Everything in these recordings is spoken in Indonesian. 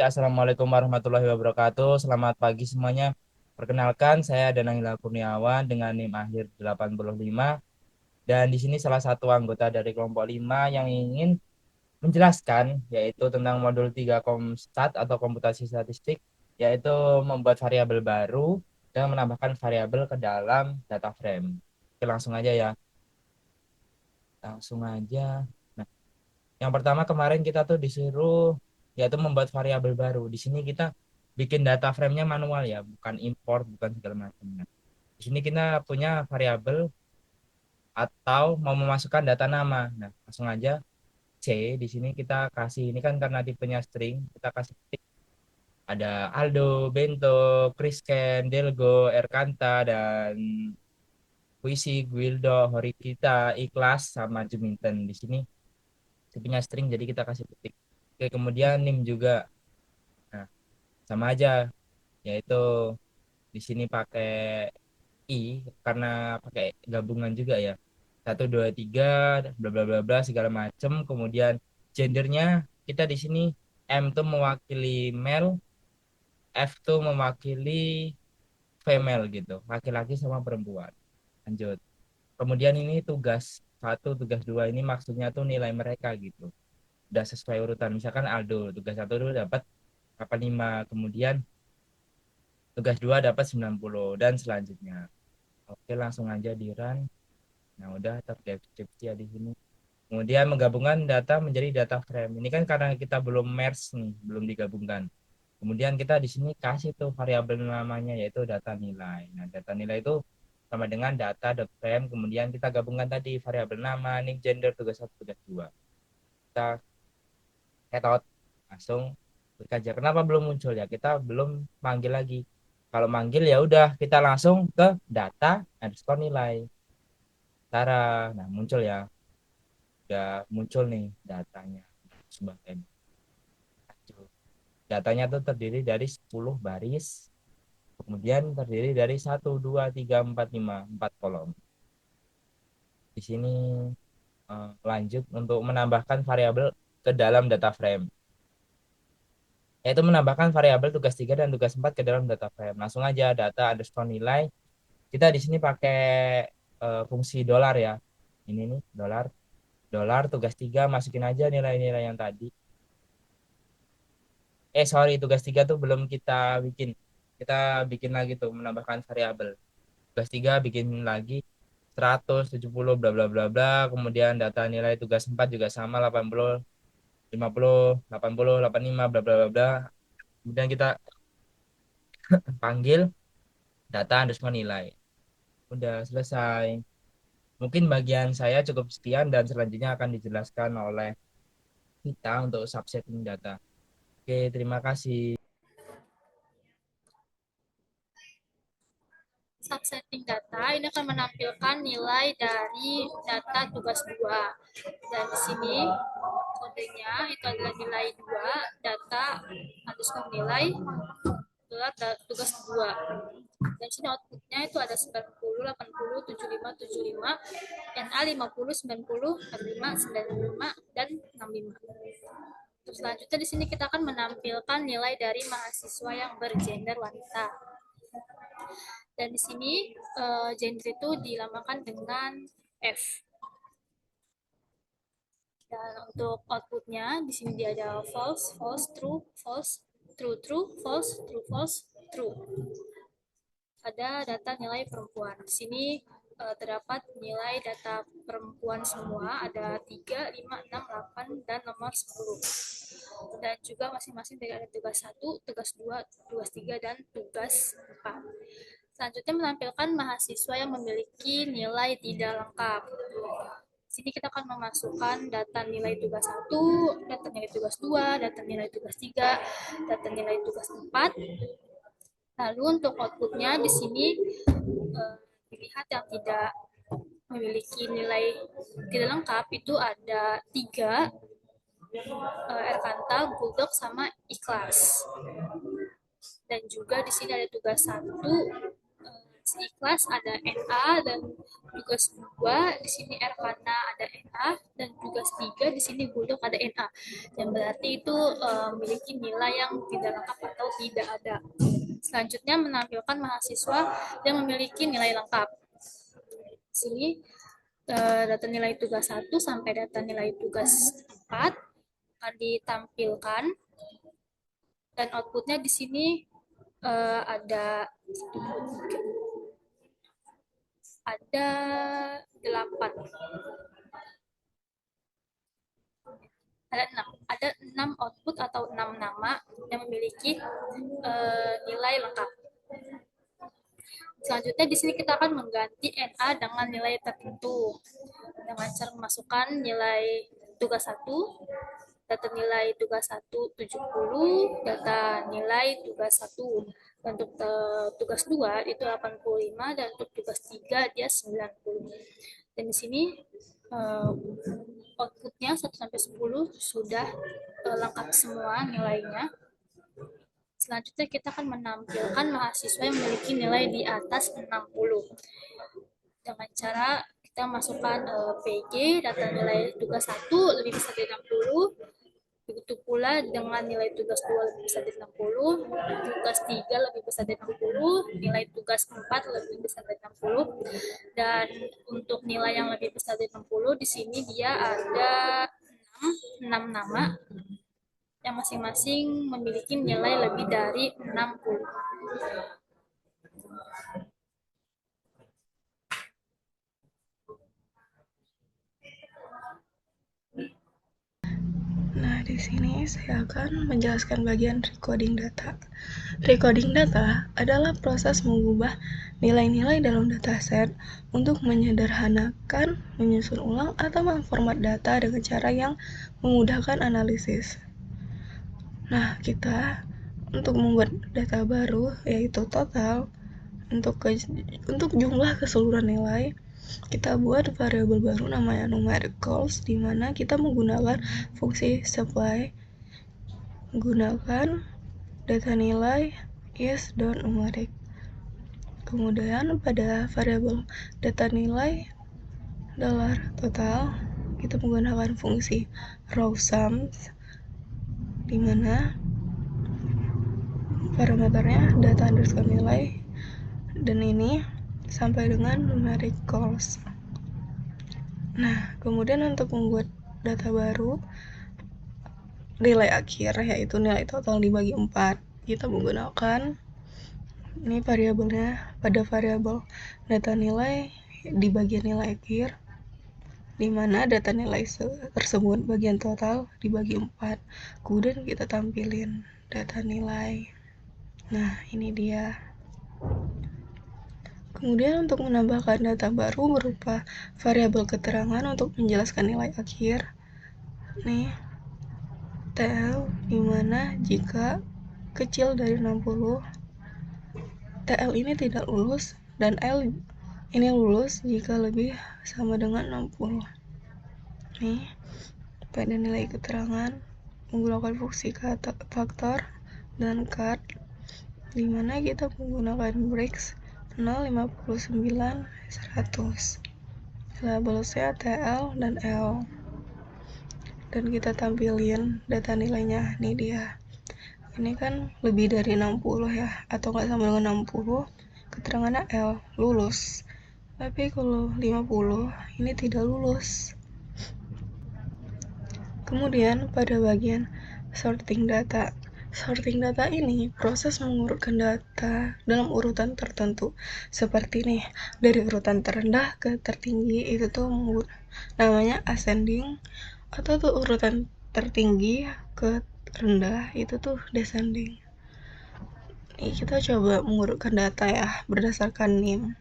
Assalamualaikum warahmatullahi wabarakatuh. Selamat pagi semuanya. Perkenalkan, saya Danang Kurniawan dengan NIM akhir 85 dan di sini salah satu anggota dari kelompok 5 yang ingin menjelaskan yaitu tentang modul 3 Komstat atau komputasi statistik, yaitu membuat variabel baru dan menambahkan variabel ke dalam data frame. Oke, langsung aja ya. Langsung aja. Nah, yang pertama kemarin kita tuh disuruh yaitu membuat variabel baru. Di sini kita bikin data frame-nya manual ya, bukan import, bukan segala macam. Nah, di sini kita punya variabel atau mau memasukkan data nama. Nah, langsung aja C di sini kita kasih ini kan karena tipenya string, kita kasih ketik ada Aldo, Bento, Krisken, Delgo, Erkanta dan Puisi, Guildo, Horikita, Ikhlas sama Juminten. Di sini tipenya string jadi kita kasih ketik. Oke, kemudian NIM juga. Nah, sama aja yaitu di sini pakai i karena pakai gabungan juga ya, 1 2 3 bla bla bla bla segala macem. Kemudian gendernya kita di sini M tuh mewakili male, F tuh mewakili female gitu, laki-laki sama perempuan. Lanjut, kemudian ini tugas 1 tugas 2 ini maksudnya tuh nilai mereka gitu, udah sesuai urutan. Misalkan Aldo tugas 1 dulu dapat 85, kemudian tugas 2 dapat 90 dan selanjutnya. Oke, langsung aja di run. Nah, udah terdeskripsi ya di sini. Kemudian menggabungkan data menjadi data frame. Ini kan karena kita belum merge nih, belum digabungkan. Kemudian kita di sini kasih tuh variabel namanya yaitu data nilai. Nah, data nilai itu sama dengan data.frame. Kemudian kita gabungkan tadi variabel nama, nih gender, tugas 1 tugas 2. Kita head out langsung klik aja. Kenapa belum muncul ya? Kita belum manggil lagi. Kalau manggil ya udah kita langsung ke data underscore nilai. Tara, nah muncul ya, udah muncul nih datanya. Sebuah table. Datanya tuh terdiri dari 10 baris, kemudian terdiri dari 1 2 3 4 5 4 kolom. Di sini lanjut untuk menambahkan variabel ke dalam data frame, yaitu menambahkan variabel tugas 3 dan tugas 4 ke dalam data frame. Langsung aja data underscore nilai. Kita di sini pakai fungsi dolar ya. Ini nih dolar, dolar tugas 3 masukin aja nilai-nilai yang tadi. Sorry, tugas 3 tuh belum kita bikin. Kita bikin lagi tuh menambahkan variabel. Tugas 3 bikin lagi 170 bla bla bla bla. Kemudian data nilai tugas 4 juga sama 80 50 80 85 bla bla bla bla. Kemudian kita panggil data underscore nilai. Udah selesai. Mungkin bagian saya cukup sekian dan selanjutnya akan dijelaskan oleh kita untuk subsetting data. Oke, terima kasih. Subsetting data ini akan menampilkan nilai dari data tugas 2. Dan di sini kodenya itu adalah nilai 2 data underscore nilai gelar tugas 2. Dan sini outputnya itu ada 90, 80, 75, 75, NA 50, 90, 45, 95, dan 65. Terus selanjutnya di sini kita akan menampilkan nilai dari mahasiswa yang bergender wanita. Dan di sini gender itu dilamakan dengan F. Dan untuk outputnya di sini dia ada false, false, true, false, true, true, false, true, false, true. Ada data nilai perempuan. Di sini terdapat nilai data perempuan semua, ada 3, 5, 6, 8, dan nomor 10. Dan juga masing-masing dari ada tugas 1, tugas 2, tugas 3, dan tugas 4. Selanjutnya menampilkan mahasiswa yang memiliki nilai tidak lengkap. Di sini kita akan memasukkan data nilai tugas 1, data nilai tugas 2, data nilai tugas 3, data nilai tugas 4. Lalu untuk outputnya di sini dilihat yang tidak memiliki nilai tidak lengkap itu ada 3, Erkanta, Bulldog, sama Ikhlas. Dan juga di sini ada tugas 1, di kelas ada NA, dan tugas 2 di sini Ervana ada NA, dan tugas 3 di sini Bulldog ada NA. Yang berarti itu memiliki nilai yang tidak lengkap atau tidak ada. Selanjutnya menampilkan mahasiswa yang memiliki nilai lengkap. Di sini data nilai tugas 1 sampai data nilai tugas 4 akan ditampilkan, dan outputnya di sini ada 8, ada 6 output atau 6 nama yang memiliki nilai lengkap. Selanjutnya di sini kita akan mengganti NA dengan nilai tertentu dengan cara memasukkan nilai tugas 1, data nilai tugas 1 70, data nilai tugas 1. Untuk tugas 2 itu 85, dan untuk tugas 3 dia 90. Dan di sini outputnya 1 sampai 10 sudah lengkap semua nilainya. Selanjutnya kita akan menampilkan mahasiswa yang memiliki nilai di atas 60 dengan cara kita masukkan PG, data nilai tugas 1 lebih besar dari 60, begitu pula dengan nilai tugas 2 lebih besar dari 60, tugas 3 lebih besar dari 60, nilai tugas 4 lebih besar dari 60, dan untuk nilai yang lebih besar dari 60 di sini dia ada 6 nama yang masing-masing memiliki nilai lebih dari 60. Nah, di sini saya akan menjelaskan bagian recoding data. Recoding data adalah proses mengubah nilai-nilai dalam dataset untuk menyederhanakan, menyusun ulang, atau memformat data dengan cara yang memudahkan analisis. Nah, kita untuk membuat data baru, yaitu total, untuk jumlah keseluruhan nilai, kita buat variabel baru namanya numericals, di mana kita menggunakan fungsi supply, gunakan data nilai is.numeric. Kemudian pada variabel data nilai $total, kita menggunakan fungsi row sums, di mana parameternya data underscore nilai, dan ini sampai dengan numericals. Nah, kemudian untuk membuat data baru nilai akhir, yaitu nilai total dibagi 4, kita menggunakan ini variabelnya pada variabel data nilai di bagian nilai akhir, di mana data nilai tersebut bagian total dibagi 4. Kemudian kita tampilin data nilai. Nah, ini dia. Kemudian untuk menambahkan data baru berupa variabel keterangan untuk menjelaskan nilai akhir. Nih, TL, dimana jika kecil dari 60, TL ini tidak lulus, dan L ini lulus jika lebih sama dengan 60. Nih, pada nilai keterangan menggunakan fungsi faktor dan cut, dimana kita menggunakan breaks 0, 59, 100. Labelnya TL dan L, dan kita tampilin data nilainya. Ini dia. Ini kan lebih dari 60 ya, atau nggak sama dengan 60, keterangannya L, lulus. Tapi kalau 50, ini tidak lulus. Kemudian pada bagian sorting data. Sorting data ini proses mengurutkan data dalam urutan tertentu. Seperti nih, dari urutan terendah ke tertinggi, itu tuh namanya ascending, atau tuh urutan tertinggi ke rendah, itu tuh descending. Nih, kita coba mengurutkan data ya berdasarkan NIM,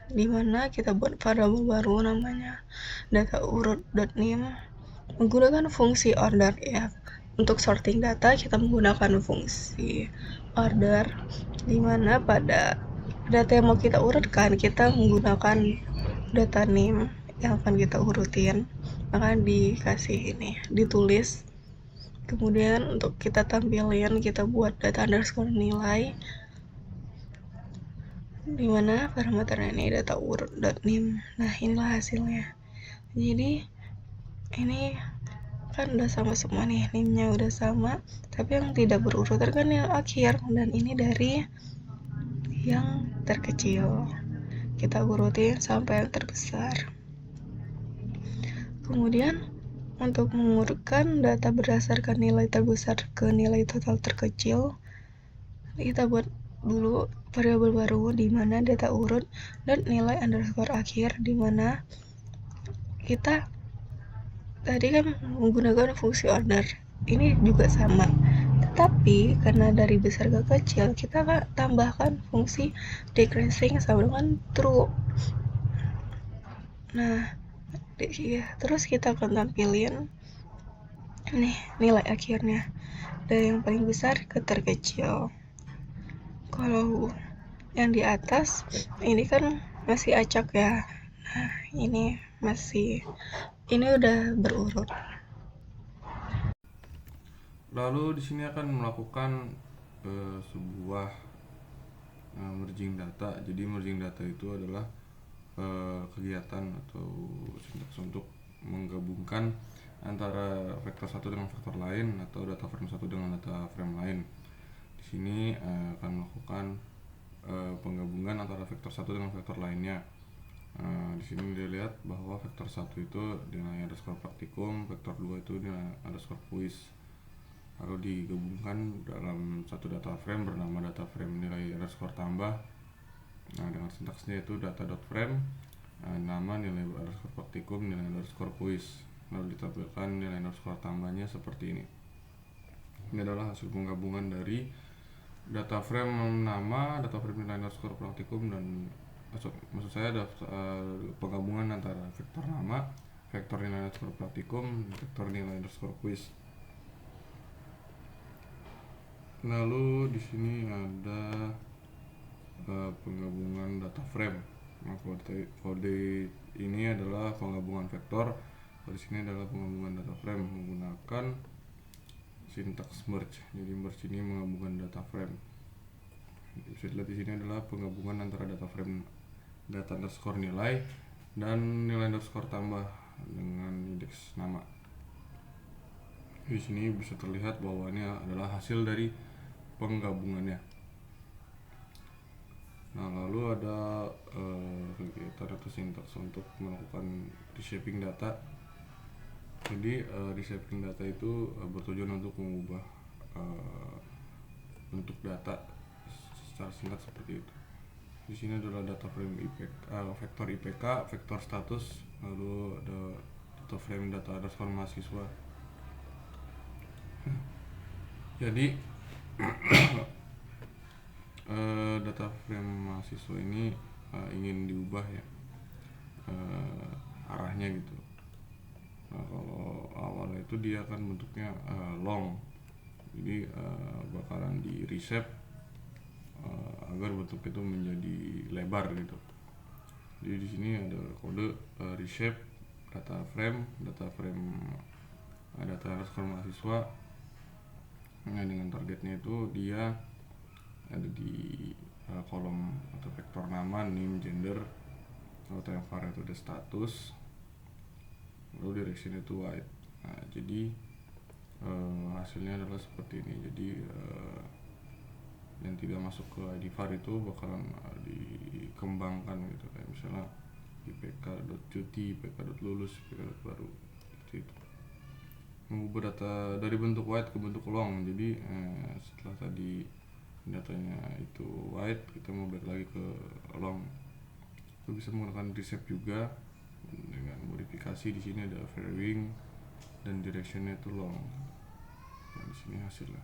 dimana kita buat variabel baru namanya data urut.nim menggunakan fungsi order ya. Untuk sorting data kita menggunakan fungsi order, dimana pada data yang mau kita urutkan kita menggunakan data name yang akan kita urutin, maka dikasih ini, ditulis. Kemudian untuk kita tampilin, kita buat data underscore nilai, dimana parameternya ini data urut.nim. Nah, inilah hasilnya. Jadi ini kan udah sama semua nih, nimnya udah sama, tapi yang tidak berurutan kan yang akhir, dan ini dari yang terkecil kita urutin sampai yang terbesar. Kemudian untuk mengurutkan data berdasarkan nilai terbesar ke nilai total terkecil, kita buat dulu variabel baru di mana data urut dan nilai underscore akhir, di mana kita tadi kan menggunakan fungsi order. Ini juga sama. Tetapi karena dari besar ke kecil, kita akan tambahkan fungsi decreasing sama dengan true. Nah, terus kita akan tampilin nih nilai akhirnya dari yang paling besar ke terkecil. Kalau yang di atas ini kan masih acak ya. Nah, ini udah berurut. Lalu di sini akan melakukan sebuah merging data. Jadi merging data itu adalah kegiatan atau sintaks untuk menggabungkan antara vektor satu dengan vektor lain atau data frame satu dengan data frame lain. Di sini akan melakukan penggabungan antara vektor satu dengan vektor lainnya. Di sini dilihat bahwa vektor 1 itu nilai underscore praktikum, vektor 2 itu nilai underscore kuis. Lalu digabungkan dalam satu data frame bernama data frame nilai underscore tambah. Nah, dengan sintaksnya itu data.frame nama nilai underscore praktikum, nilai underscore kuis. Lalu ditampilkan nilai underscore tambahnya seperti ini. Ini adalah hasil penggabungan dari data frame nama, data frame nilai underscore praktikum, dan maksud saya ada penggabungan antara vektor nama, vektor nilai underscore praktikum, vektor nilai underscore kuis. Lalu di sini ada penggabungan data frame. Nah, kode ini adalah penggabungan vektor. Di sini adalah penggabungan data frame menggunakan sintaks merge. Jadi merge ini menggabungkan data frame. Bisa dilihat di sini adalah penggabungan antara data frame data underscore nilai dan nilai underscore tambah dengan indeks nama. Di sini bisa terlihat bahwa ini adalah hasil dari penggabungannya. Nah, lalu ada kegiatan atau sintaks untuk melakukan reshaping data. Jadi reshaping data itu bertujuan untuk mengubah bentuk data secara singkat seperti itu. Di sini adalah data frame vektor IPK, vektor status, lalu ada data frame data underscore mahasiswa. Jadi data frame mahasiswa ini ingin diubah ya arahnya gitu. Nah, kalau awalnya itu dia akan bentuknya long, jadi bakalan di reshape agar bentuk itu menjadi lebar gitu. Jadi di sini ada kode reshape data frame data underscore mahasiswa. Nah, dengan targetnya itu dia ada di kolom atau vektor nama, name, gender, atau yang var itu ada status, lalu direction itu white. Nah, jadi hasilnya adalah seperti ini. Jadi yang tidak masuk ke ID var itu bakalan dikembangkan gitu, kayak misalnya IPK.cuti, IPK.lulus, IPK.baru seperti itu. Mengubah data dari bentuk white ke bentuk long. Jadi setelah tadi datanya itu white, kita mau balik lagi ke long. Kita bisa menggunakan reshape juga dengan modifikasi. Di sini ada varying dan directionnya itu long. Nah, di sini hasilnya.